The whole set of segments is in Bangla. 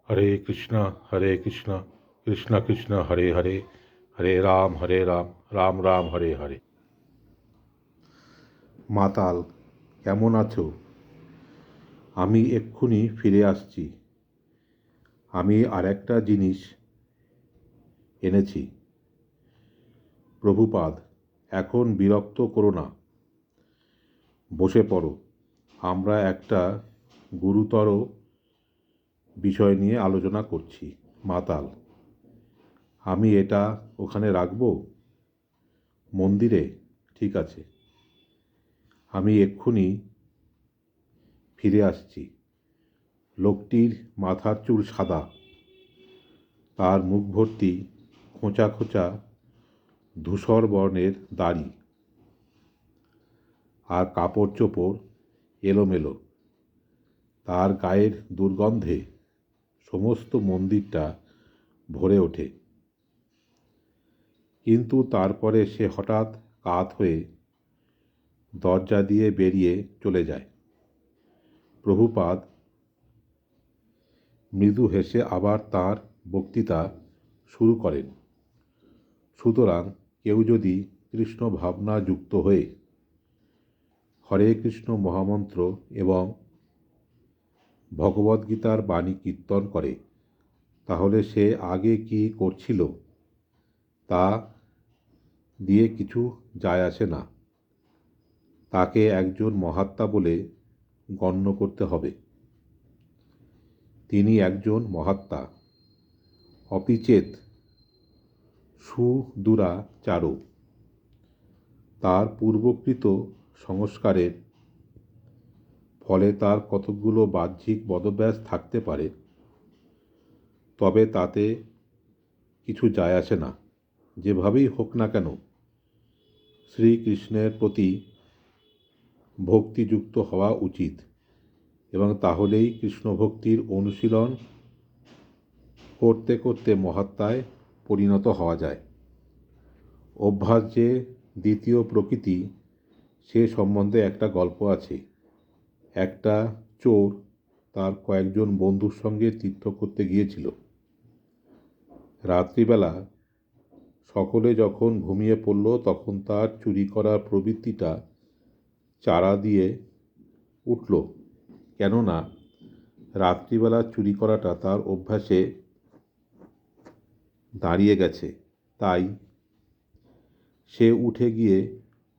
হরে কৃষ্ণ কৃষ্ণ কৃষ্ণ হরে হরে, হরে রাম রাম রাম হরে হরে। মাতাল, কেমন আছো? আমি এক্ষুনি ফিরে আসছি। আমি আরেকটা জিনিস এনেছি। প্রভুপাদ, এখন বিরক্ত করো না, বসে পড়ো। আমরা একটা গুরুতর বিষয় নিয়ে আলোচনা করছি। মাতাল, আমি এটা ওখানে রাখবো? মন্দিরে? ঠিক আছে, আমি এক্ষুনি ফিরে আসছি। লোকটির মাথার চুল সাদা, তার মুখ ভর্তি খোঁচা খোঁচা ধূসর বর্ণের দাড়ি, আর কাপড় চোপড় এলোমেলো। তার গায়ের দুর্গন্ধে সমস্ত মন্দিরটা ভরে ওঠে। কিন্তু তারপরে সে হঠাৎ কাত হয়ে দরজা দিয়ে বেরিয়ে চলে যায়। প্রভুপাদ মৃদু হেসে আবার তাঁর বক্তৃতা শুরু করেন। সুতরাং কেউ যদি কৃষ্ণ ভাবনা যুক্ত হয়ে হরে কৃষ্ণ মহামন্ত্র এবং ভগবদ্গীতার বাণী কীর্তন করে, তাহলে সে আগে কি করছিল তা দিয়ে কিছু যায় আসে না। তাকে একজন মহাত্মা বলে গণ্য করতে হবে। তিনি একজন মহাত্মা, অপিচেত সুদূরাচারও। তার পূর্বকৃত সংস্কারের ফলে তার কতকগুলো বাহ্যিক বদভ্যাস থাকতে পারে, তবে তাতে কিছু যায় আসে না। যেভাবেই হোক না কেন, শ্রীকৃষ্ণের প্রতি ভক্তিযুক্ত হওয়া উচিত, এবং তাহলেই কৃষ্ণভক্তির অনুশীলন করতে করতে মহাত্মায় পরিণত হওয়া যায়। অভ্যাস যে দ্বিতীয় প্রকৃতি, সে সম্বন্ধে একটা গল্প আছে। একটা চোর তার কয়েকজন বন্ধুর সঙ্গে তীর্থ করতে গিয়েছিল। রাত্রিবেলা সকলে যখন ঘুমিয়ে পড়ল, তখন তার চুরি করার প্রবৃত্তিটা চারা দিয়ে উঠল। কেননা রাত্রিবেলা চুরি করাটা তার অভ্যাসে দাঁড়িয়ে গেছে। তাই সে উঠে গিয়ে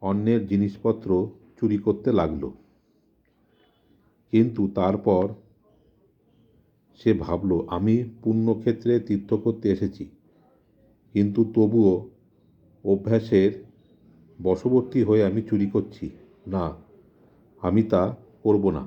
অন্যের জিনিসপত্র চুরি করতে লাগল। কিন্তু তারপর সে ভাবল, আমি পুণ্যক্ষেত্রে তীর্থ করতে এসেছি, কিন্তু তবুও অভ্যাসের বশবর্তী হয়ে আমি চুরি করছি। না, আমি তা করব না।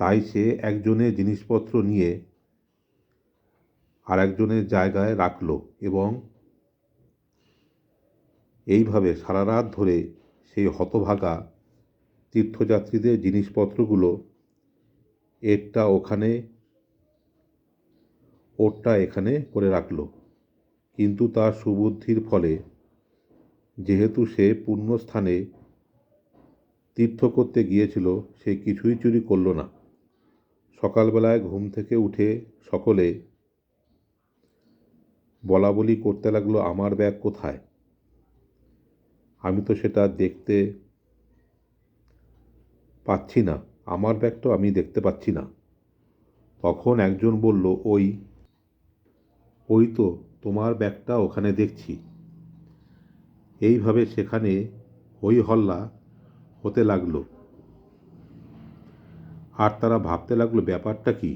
তাই সে একজনের জিনিসপত্র নিয়ে আরেকজনের জায়গায় রাখল, এবং এইভাবে সারা রাত ধরে সেই হতভাগা তীর্থযাত্রীদের জিনিসপত্রগুলো এরটা ওখানে ওরটা এখানে করে রাখল। কিন্তু তার সুবুদ্ধির ফলে, যেহেতু সে পুণ্যস্থানে তীর্থ করতে গিয়েছিল, সে কিছুই চুরি করল না। সকালবেলায় ঘুম থেকে উঠে সকলে বলাবলি করতে লাগলো, আমার ব্যাগ কোথায়? আমি তো সেটা দেখতে পাচ্ছি না, আমার ব্যাগ তো আমি দেখতে পাচ্ছি না। তখন একজন বলল, ওই ওই তো তোমার ব্যাগটা ওখানে দেখছি। এইভাবে সেখানে হই হল্লা হতে লাগলো, আর তারা ভাবতে লাগলো, ব্যাপারটা কি,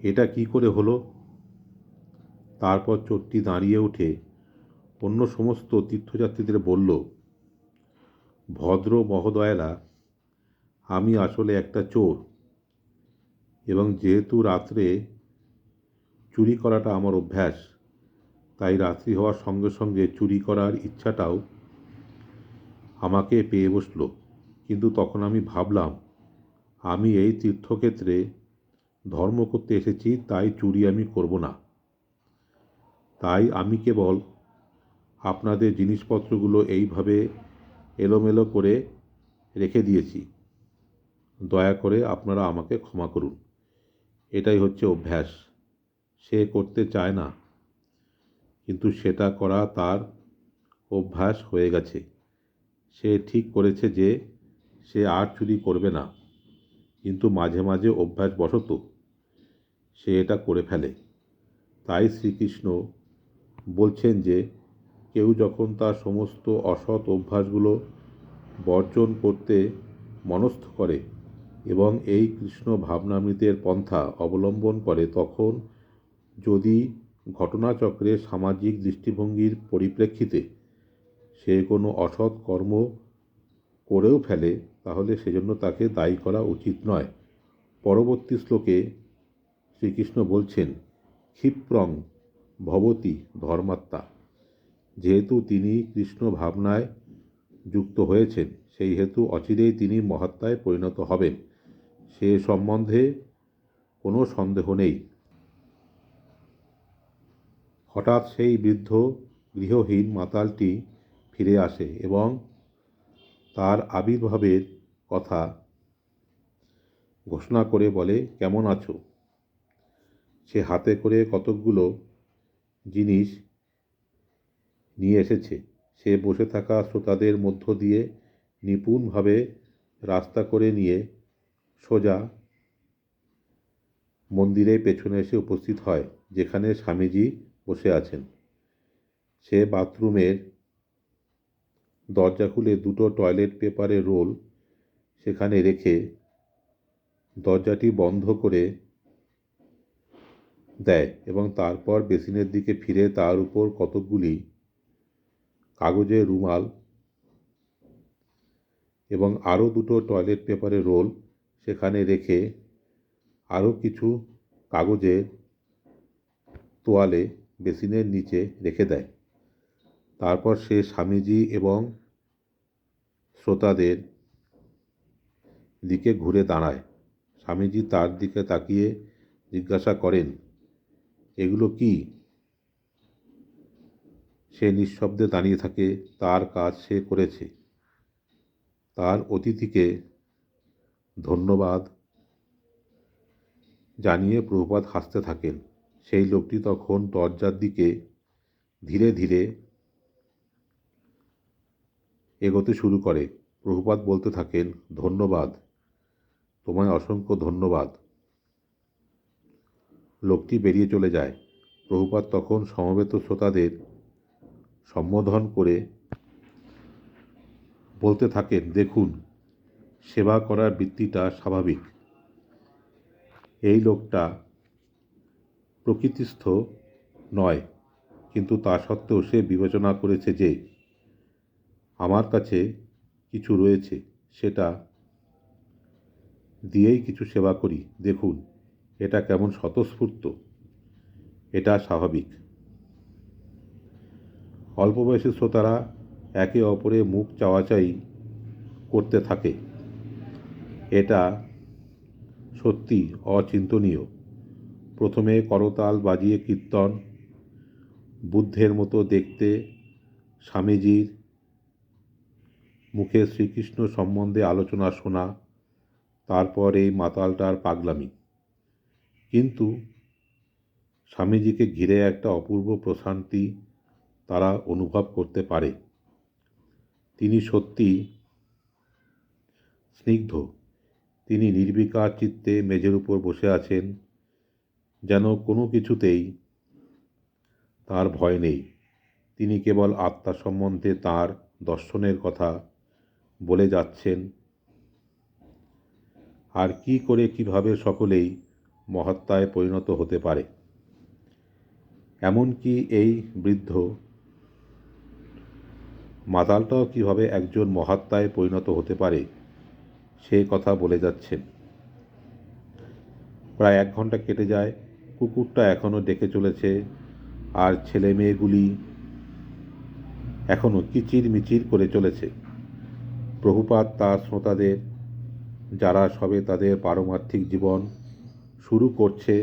এটা কি করে হলো? তারপর চোরটি দাঁড়িয়ে উঠে অন্য সমস্ত তীর্থযাত্রীদের বলল, ভদ্র মহোদয়েরা, আমি আসলে একটা চোর, এবং যেহেতু রাত্রে চুরি করাটা আমার অভ্যাস, তাই রাত্রি হওয়ার সঙ্গে সঙ্গে চুরি করার ইচ্ছাটাও আমাকে পেয়ে বসল। কিন্তু তখন আমি ভাবলাম, আমি এই তীর্থক্ষেত্রে ধর্ম করতে এসেছি, তাই চুরি আমি করব না। তাই আমি কেবল আপনাদের জিনিসপত্রগুলো এইভাবে এলোমেলো করে রেখে দিয়েছি। দয়া করে আপনারা আমাকে ক্ষমা করুন। এটাই হচ্ছে অভ্যাস। সে করতে চায় না, কিন্তু সেটা করা তার অভ্যাস হয়ে গেছে। সে ঠিক করেছে যে সে আর চুরি করবে না, কিন্তু মাঝে মাঝে অভ্যাসবশত সে এটা করে ফেলে। তাই শ্রীকৃষ্ণ বলছেন যে কেউ যখন তার সমস্ত অসৎ অভ্যাসগুলো বর্জন করতে মনস্থ করে এবং এই কৃষ্ণ ভাবনামৃতের পন্থা অবলম্বন করে, তখন যদি ঘটনাচক্রে সামাজিক দৃষ্টিভঙ্গির পরিপ্রেক্ষিতে সে কোনো অসৎ কর্ম করেও ফেলে, তাহলে সেজন্য তাকে দায়ী করা উচিত নয়। পরবর্তী শ্লোকে শ্রীকৃষ্ণ বলছেন, ক্ষিপ্রং ভবতি ধর্মাত্মা। যেহেতু তিনি কৃষ্ণ ভাবনায় যুক্ত হয়েছেন, সেই হেতু অচিরেই তিনি মহাত্মায় পরিণত হবেন, সে সম্বন্ধে কোনো সন্দেহ নেই। হঠাৎ সেই বৃদ্ধ গৃহহীন মাতালটি ফিরে আসে এবং তার আবির্ভাবের কথা ঘোষণা করে বলে, কেমন আছো? সে হাতে করে কতকগুলো জিনিস নিয়ে এসেছে। সে বসে থাকা শ্রোতাদের মধ্য দিয়ে নিপুণভাবে রাস্তা করে নিয়ে সোজা মন্দিরের পেছনে এসে উপস্থিত হয়, যেখানে স্বামীজি বসে আছেন। সে বাথরুমের দরজা খুলে দুটো টয়লেট পেপারের রোল সেখানে রেখে দরজাটি বন্ধ করে দেয় এবং তারপর বেসিনের দিকে ফিরে তার উপর কতকগুলি কাগজের রুমাল এবং আরও দুটো টয়লেট পেপারের রোল সেখানে রেখে আরও কিছু কাগজের তোয়ালে বেসিনের নিচে রেখে দেয়। তারপর সে স্বামীজি এবং শ্রোতাদের দিকে ঘুরে দাঁড়ায়। স্বামীজি তার দিকে তাকিয়ে জিজ্ঞাসা করেন, এগুলো কি? সে নিঃশব্দে দাঁড়িয়ে থাকে। তার কাজ সে করেছে। তার অতিথিকে ধন্যবাদ জানিয়ে প্রভুপাদ হাসতে থাকেন। সেই লোকটি তখন দরজার দিকে ধীরে ধীরে এগোতে শুরু করে। প্রভুপাদ বলতে থাকেন, ধন্যবাদ, তোমায় অসংখ্য ধন্যবাদ। লোকটি বেরিয়ে চলে যায়। প্রভুপাদ তখন সমবেত শ্রোতাদের সম্বোধন করে বলতে থাকেন, দেখুন, সেবা করার বৃত্তিটা স্বাভাবিক। এই লোকটা প্রকৃতিস্থ নয়, কিন্তু তা সত্ত্বেও সে বিবেচনা করেছে যে আমার কাছে কিছু রয়েছে, সেটা দিয়েই কিছু সেবা করি। দেখুন, এটা কেমন স্বতঃস্ফূর্ত। এটা স্বাভাবিক। অল্প বয়সী শ্রোতারা একে অপরে মুখ চাওয়াচাই করতে থাকে। এটা সত্যি অচিন্তনীয়। প্রথমে করতাল বাজিয়ে কীর্তন, বুদ্ধের মতো দেখতে স্বামীজির মুখে শ্রীকৃষ্ণ সম্বন্ধে আলোচনা শোনা, তারপর এই মাতালটার পাগলামি। কিন্তু স্বামীজিকে ঘিরে একটা অপূর্ব প্রশান্তি তারা অনুভব করতে পারে। তিনি সত্যি স্নিগ্ধ। তিনি নির্বিকার চিত্তে মেঝের উপর বসে আছেন, যেন কোনো কিছুতেই তার ভয় নেই। তিনি কেবল আত্মা সম্বন্ধে তার দর্শনের কথা বলে যাচ্ছেন, আর কি করে কিভাবে সকলেই মহাত্মায় পরিণত হতে পারে। এমনকি এই বৃদ্ধ মাতালটাও কিভাবে একজন মহাত্মায় পরিণত হতে পারে সে কথা বলে যাচ্ছেন। প্রায় 1 ঘন্টা কেটে যায়। কুকুরটা এখনও ডেকে চলেছে, আর ছেলে মেয়েগুলি এখনও কিচির মিচির করে চলেছে। প্রভুপাদ তার শ্রোতাদের, যারা সবে তাদের পারমার্থিক জীবন শুরু করছে,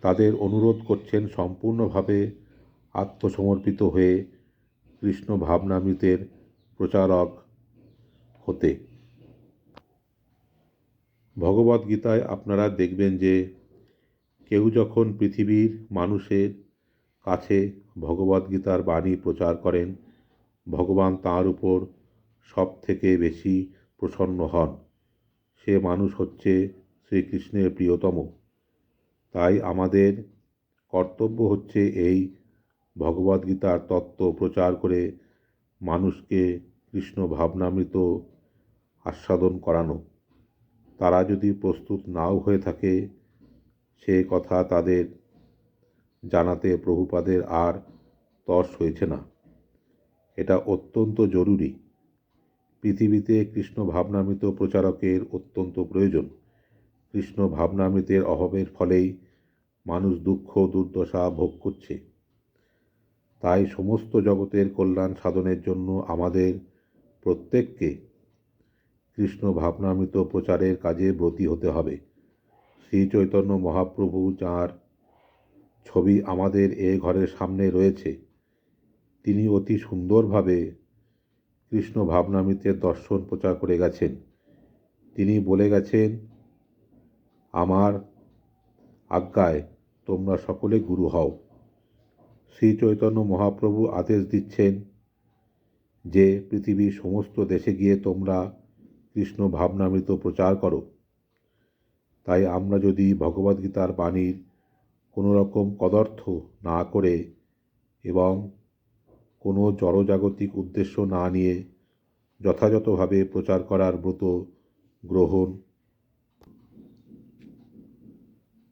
তাদের অনুরোধ করছেন সম্পূর্ণভাবে আত্মসমর্পিত হয়ে কৃষ্ণ ভাবনামৃতের প্রচারক হতে। ভগবদ্গীতায় আপনারা দেখবেন যে কেউ যখন পৃথিবীর মানুষের কাছে ভগবদ্গীতার বাণী প্রচার করেন, ভগবান তাঁর উপর সব থেকে বেশি প্রসন্ন হন। সে মানুষ হচ্ছে শ্রীকৃষ্ণের প্রিয়তম। তাই আমাদের কর্তব্য হচ্ছে এই ভগবদ্গীতার তত্ত্ব প্রচার করে মানুষকে কৃষ্ণ ভাবনামৃত আস্বাদন করানো। তারা যদি প্রস্তুত নাও হয়ে থাকে, সে কথা তাদের জানাতে প্রভুপাদের আর তর সইছে না। এটা অত্যন্ত জরুরি। পৃথিবীতে কৃষ্ণ ভাবনামৃত প্রচারকের অত্যন্ত প্রয়োজন। কৃষ্ণ ভাবনামৃতের অভাবের ফলেই মানুষ দুঃখ দুর্দশা ভোগ করছে। তাই সমস্ত জগতের কল্যাণ সাধনের জন্য আমাদের প্রত্যেককে কৃষ্ণ ভাবনামৃত প্রচারের কাজে ব্রতী হতে হবে। শ্রী চৈতন্য মহাপ্রভু, যাঁর ছবি আমাদের এ ঘরের সামনে রয়েছে, তিনি অতি সুন্দরভাবে কৃষ্ণ ভাবনামৃতের দর্শন প্রচার করে গেছেন। তিনি বলে গেছেন, আমার আজ্ঞায় তোমরা সকলে গুরু হও। শ্রী চৈতন্য মহাপ্রভু আদেশ দিচ্ছেন যে পৃথিবীর সমস্ত দেশে গিয়ে তোমরা কৃষ্ণ ভাবনামৃত প্রচার করো। তাই আমরা যদি ভগবদ্গীতার বাণীর কোনো রকম কদর্থ না করে এবং কোনো জড়জাগতিক উদ্দেশ্য না নিয়ে যথাযথভাবে প্রচার করার ব্রত গ্রহণ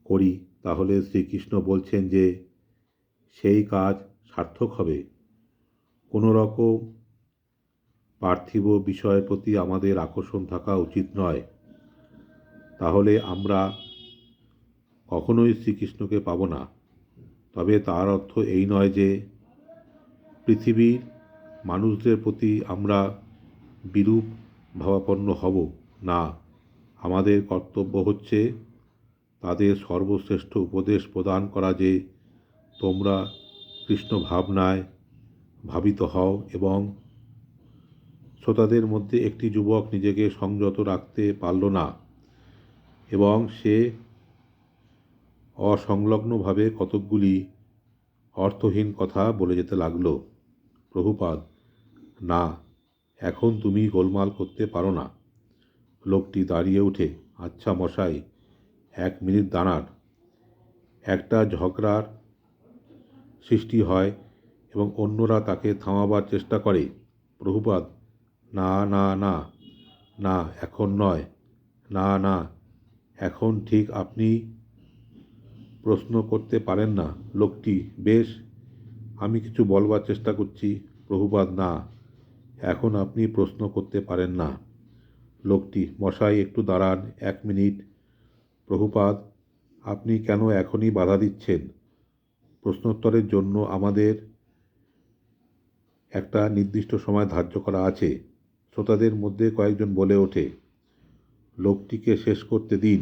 করি, তাহলে শ্রীকৃষ্ণ বলছেন যে সেই কাজ সার্থক হবে। কোনো রকম পার্থিব বিষয়ের প্রতি আমাদের আকর্ষণ থাকা উচিত নয়। তাহলে আমরা কখনোই শ্রীকৃষ্ণকে পাব না। তবে তার অর্থ এই নয় যে পৃথিবীর মানুষদের প্রতি আমরা বিরূপ ভাবাপন্ন হব না। আমাদের কর্তব্য হচ্ছে তাদের সর্বশ্রেষ্ঠ উপদেশ প্রদান করা যে তোমরা কৃষ্ণ ভাবনায় ভাবিত হও। এবং শ্রোতাদের মধ্যে একটি যুবক নিজেকে সংযত রাখতে পারল না এবং সে অসংলগ্নভাবে কতকগুলি অর্থহীন কথা বলে যেতে লাগল। প্রভুপাদ, না, এখন তুমি গোলমাল করতে পারো না। লোকটি দাঁড়িয়ে উঠে, আচ্ছা মশাই, 1 মিনিট দাঁড়ান। একটা ঝগড়ার সৃষ্টি হয় এবং অন্যরা তাকে থামাবার চেষ্টা করে। প্রভুপাদ, না না না না, এখন নয়, না না, এখন ঠিক আপনি প্রশ্ন করতে পারেন না। লোকটি, বেশ, আমি কিছু বলবার চেষ্টা করছি। প্রভুপাদ, না, এখন আপনি প্রশ্ন করতে পারেন না। লোকটি, মশাই একটু দাঁড়ান, 1 মিনিট। প্রভুপাদ, আপনি কেন এখনই বাধা দিচ্ছেন? প্রশ্নোত্তরের জন্য আমাদের একটা নির্দিষ্ট সময় ধার্য করা আছে। শ্রোতাদের মধ্যে কয়েকজন বলে ওঠে, লোকটিকে শেষ করতে দিন।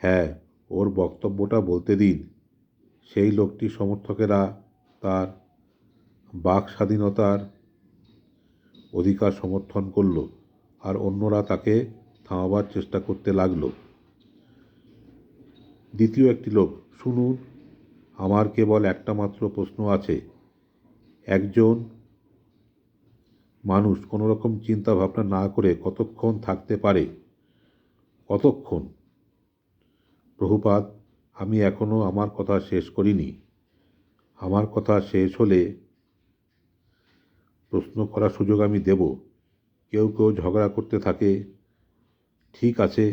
হ্যাঁ, ওর বক্তব্যটা বলতে দিন। সেই লোকটির সমর্থকেরা তার বাক স্বাধীনতার অধিকার সমর্থন করল, আর অন্যরা তাকে থামাবার চেষ্টা করতে লাগল। দ্বিতীয় একটি লোক, শুনুন, আমার কেবল একটা মাত্র প্রশ্ন আছে। একজন মানুষ কোনো রকম চিন্তা ভাবনা না করে কতক্ষণ থাকতে পারে? কতক্ষণ? প্রভুপাদ, আমি এখনও আমার কথা শেষ করিনি। আমার কথা শেষ হলে প্রশ্ন করার সুযোগ আমি দেব। কেউ কেউ ঝগড়া করতে থাকে। ঠিক আছে,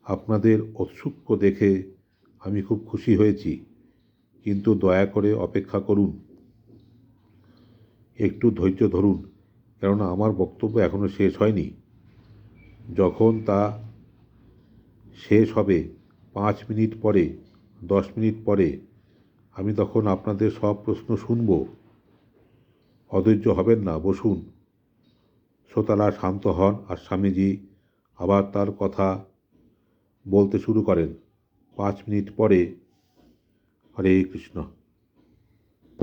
আপনাদের ঔৎসুক্য দেখে আমি খুব খুশি হয়েছি, কিন্তু দয়া করে অপেক্ষা করুন, একটু ধৈর্য ধরুন, কেননা আমার বক্তব্য এখনও শেষ হয়নি। যখন তা শেষ হবে 5 মিনিট পরে, 10 মিনিট পরে, আমি তখন আপনাদের সব প্রশ্ন শুনব। অধৈর্য হবেন না, বসুন। শ্রোতারা শান্ত হন আর স্বামীজি আবার তার কথা বলতে শুরু করেন। 5 মিনিট পরে, হরে কৃষ্ণ।